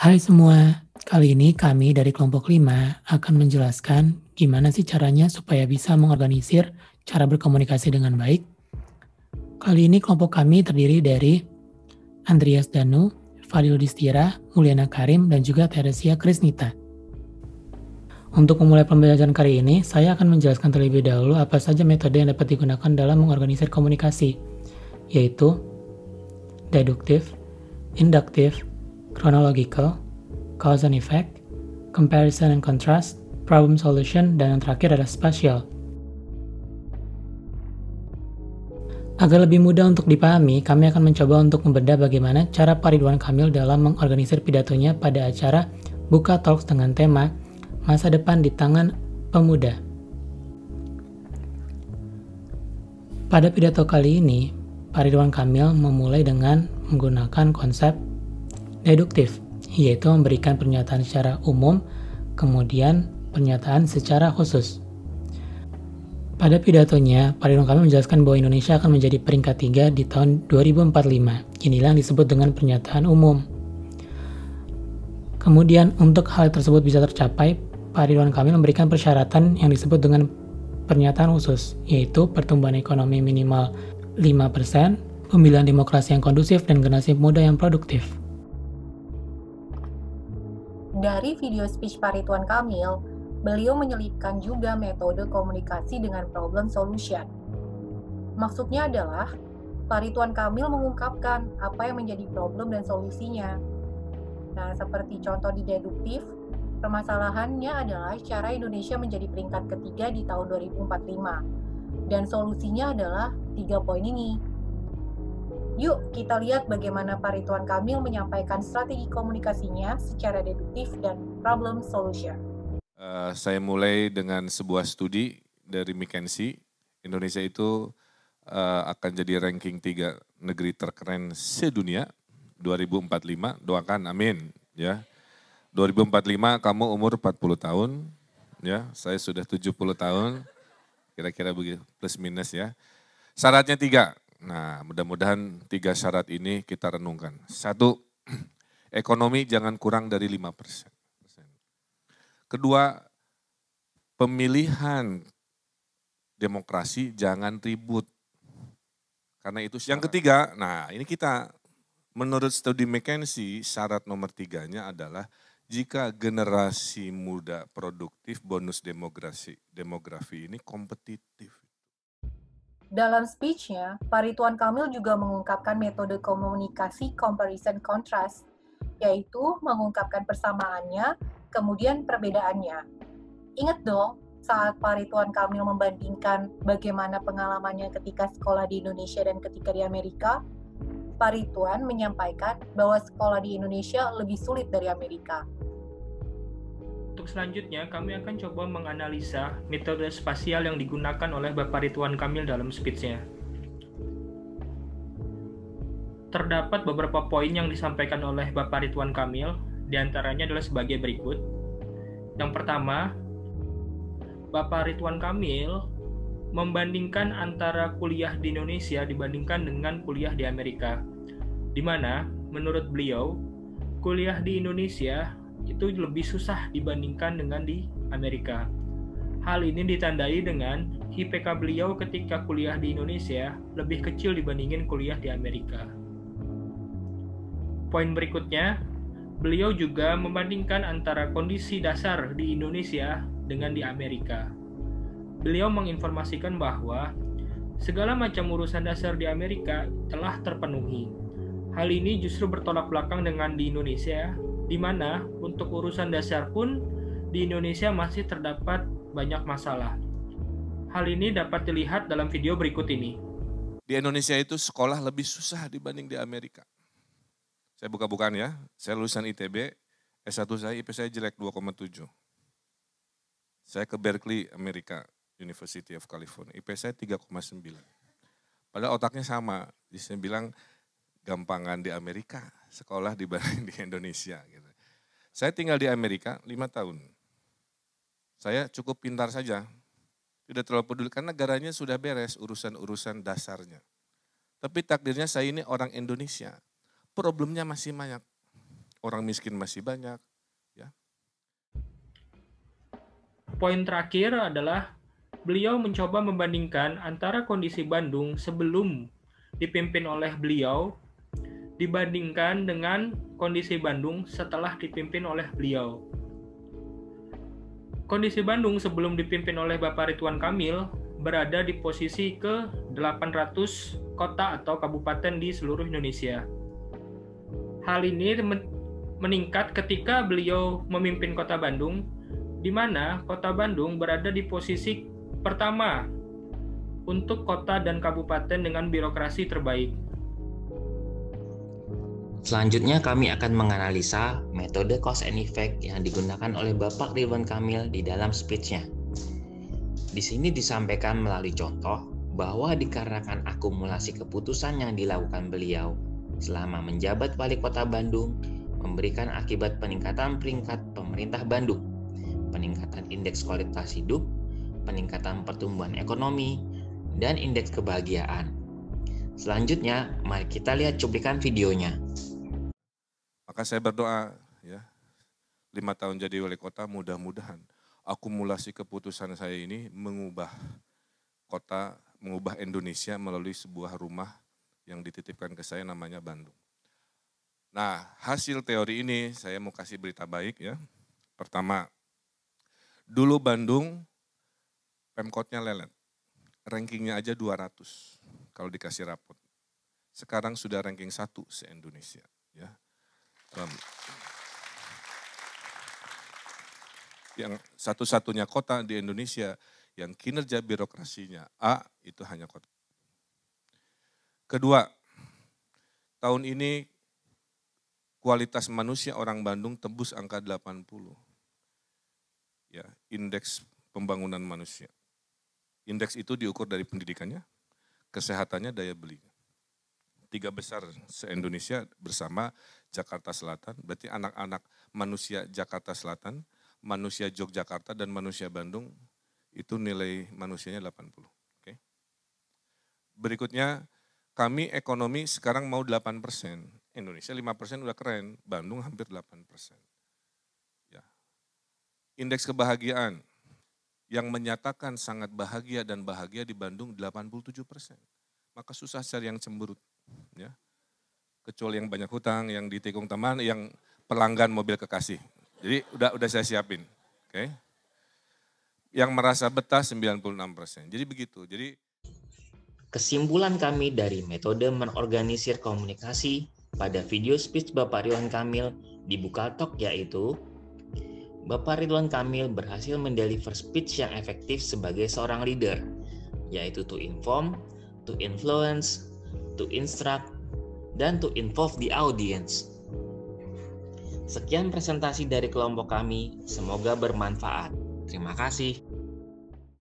Hai semua, kali ini kami dari kelompok 5 akan menjelaskan gimana sih caranya supaya bisa mengorganisir cara berkomunikasi dengan baik. Kali ini kelompok kami terdiri dari Andreas Danu, Fadil Distira, Mulyana Karim, dan juga Teresia Krisnita. Untuk memulai pembelajaran kali ini, saya akan menjelaskan terlebih dahulu apa saja metode yang dapat digunakan dalam mengorganisir komunikasi, yaitu deduktif, induktif, chronological, cause and effect, comparison and contrast, problem solution, dan yang terakhir adalah spatial. Agar lebih mudah untuk dipahami, kami akan mencoba untuk membedah bagaimana cara Pak Ridwan Kamil dalam mengorganisir pidatonya pada acara Buka Talks dengan tema Masa Depan di Tangan Pemuda. Pada pidato kali ini, Pak Ridwan Kamil memulai dengan menggunakan konsep deduktif, yaitu memberikan pernyataan secara umum, kemudian pernyataan secara khusus. Pada pidatonya, Pak Ridwan Kamil menjelaskan bahwa Indonesia akan menjadi peringkat 3 di tahun 2045. Inilah yang disebut dengan pernyataan umum. Kemudian, untuk hal tersebut bisa tercapai, Pak Ridwan Kamil memberikan persyaratan yang disebut dengan pernyataan khusus, yaitu pertumbuhan ekonomi minimal 5%, pemilihan demokrasi yang kondusif, dan generasi muda yang produktif. Dari video speech Pak Ridwan Kamil, beliau menyelipkan juga metode komunikasi dengan problem solution. Maksudnya adalah, Pak Ridwan Kamil mengungkapkan apa yang menjadi problem dan solusinya. Nah, seperti contoh di deduktif, permasalahannya adalah cara Indonesia menjadi peringkat ketiga di tahun 2045. Dan solusinya adalah 3 poin ini. Yuk, kita lihat bagaimana Pak Ridwan Kamil menyampaikan strategi komunikasinya secara deduktif dan problem solution. Saya mulai dengan sebuah studi dari McKinsey. Indonesia itu akan jadi ranking 3 negeri terkeren sedunia 2045. Doakan, amin. Ya, 2045 kamu umur 40 tahun, ya, saya sudah 70 tahun, kira-kira begitu plus minus ya. Syaratnya 3. Nah, mudah-mudahan 3 syarat ini kita renungkan. 1, ekonomi jangan kurang dari 5%. Kedua, pemilihan demokrasi jangan ribut. Karena itu yang ketiga, nah ini kita menurut studi McKinsey syarat nomor 3-nya adalah jika generasi muda produktif bonus demografi ini kompetitif. Dalam speech-nya, Pak Ridwan Kamil juga mengungkapkan metode komunikasi comparison contrast, yaitu mengungkapkan persamaannya, kemudian perbedaannya. Ingat dong, saat Pak Ridwan Kamil membandingkan bagaimana pengalamannya ketika sekolah di Indonesia dan ketika di Amerika, Pak Ridwan menyampaikan bahwa sekolah di Indonesia lebih sulit dari Amerika. Untuk selanjutnya, kami akan coba menganalisa metode spasial yang digunakan oleh Bapak Ridwan Kamil dalam speech-nya. Terdapat beberapa poin yang disampaikan oleh Bapak Ridwan Kamil, diantaranya adalah sebagai berikut. Yang pertama, Bapak Ridwan Kamil membandingkan antara kuliah di Indonesia dibandingkan dengan kuliah di Amerika, di mana menurut beliau, kuliah di Indonesia itu lebih susah dibandingkan dengan di Amerika. Hal ini ditandai dengan IPK beliau ketika kuliah di Indonesia lebih kecil dibandingin kuliah di Amerika. Poin berikutnya, beliau juga membandingkan antara kondisi dasar di Indonesia dengan di Amerika. Beliau menginformasikan bahwa segala macam urusan dasar di Amerika telah terpenuhi. Hal ini justru bertolak belakang dengan di Indonesia, di mana untuk urusan dasar pun di Indonesia masih terdapat banyak masalah. Hal ini dapat dilihat dalam video berikut ini. Di Indonesia itu sekolah lebih susah dibanding di Amerika. Saya buka-bukaan ya, saya lulusan ITB, S1 saya IP saya jelek 2,7. Saya ke Berkeley, Amerika, University of California, IP saya 3,9. Padahal otaknya sama, saya bilang gampangan di Amerika sekolah dibanding di Indonesia. Gitu. Saya tinggal di Amerika 5 tahun. Saya cukup pintar saja, tidak terlalu peduli karena negaranya sudah beres urusan-urusan dasarnya. Tapi takdirnya saya ini orang Indonesia, problemnya masih banyak. orang miskin masih banyak. Ya. Poin terakhir adalah beliau mencoba membandingkan antara kondisi Bandung sebelum dipimpin oleh beliau dibandingkan dengan kondisi Bandung setelah dipimpin oleh beliau. Kondisi Bandung sebelum dipimpin oleh Bapak Ridwan Kamil berada di posisi ke-800 kota atau kabupaten di seluruh Indonesia. Hal ini meningkat ketika beliau memimpin Kota Bandung, di mana Kota Bandung berada di posisi pertama untuk kota dan kabupaten dengan birokrasi terbaik. Selanjutnya kami akan menganalisa metode cause and effect yang digunakan oleh Bapak Ridwan Kamil di dalam speech-nya. Di sini disampaikan melalui contoh bahwa dikarenakan akumulasi keputusan yang dilakukan beliau selama menjabat Wali Kota Bandung memberikan akibat peningkatan peringkat pemerintah Bandung, peningkatan indeks kualitas hidup, peningkatan pertumbuhan ekonomi, dan indeks kebahagiaan. Selanjutnya, mari kita lihat cuplikan videonya. Maka saya berdoa, ya, 5 tahun jadi wali kota, mudah-mudahan akumulasi keputusan saya ini mengubah kota, mengubah Indonesia melalui sebuah rumah yang dititipkan ke saya namanya Bandung. Nah, hasil teori ini saya mau kasih berita baik ya. Pertama, dulu Bandung Pemkotnya lelet. Rankingnya aja 200 kalau dikasih rapot. Sekarang sudah ranking 1 se-Indonesia. Ya. Yang satu-satunya kota di Indonesia yang kinerja birokrasinya A itu hanya kota. Kedua, tahun ini kualitas manusia orang Bandung tembus angka 80. Ya, indeks pembangunan manusia. Indeks itu diukur dari pendidikannya, kesehatannya, daya beli. 3 besar se-Indonesia bersama Jakarta Selatan, berarti anak-anak manusia Jakarta Selatan, manusia Yogyakarta, dan manusia Bandung, itu nilai manusianya 80. Oke. Berikutnya, kami ekonomi sekarang mau 8%. Indonesia 5% udah keren, Bandung hampir 8%. Ya. Indeks kebahagiaan yang menyatakan sangat bahagia dan bahagia di Bandung 87%. Maka susah cari yang cemberut. Ya. Kecuali yang banyak hutang, yang ditikung teman, yang pelanggan mobil kekasih. Jadi udah saya siapin. Oke. Yang merasa betah 96%. Jadi begitu. Jadi kesimpulan kami dari metode mengorganisir komunikasi pada video speech Bapak Ridwan Kamil di Bukalatalk yaitu Bapak Ridwan Kamil berhasil mendeliver speech yang efektif sebagai seorang leader, yaitu to inform, to influence, to instruct, dan to involve the audience. Sekian presentasi dari kelompok kami, semoga bermanfaat. Terima kasih.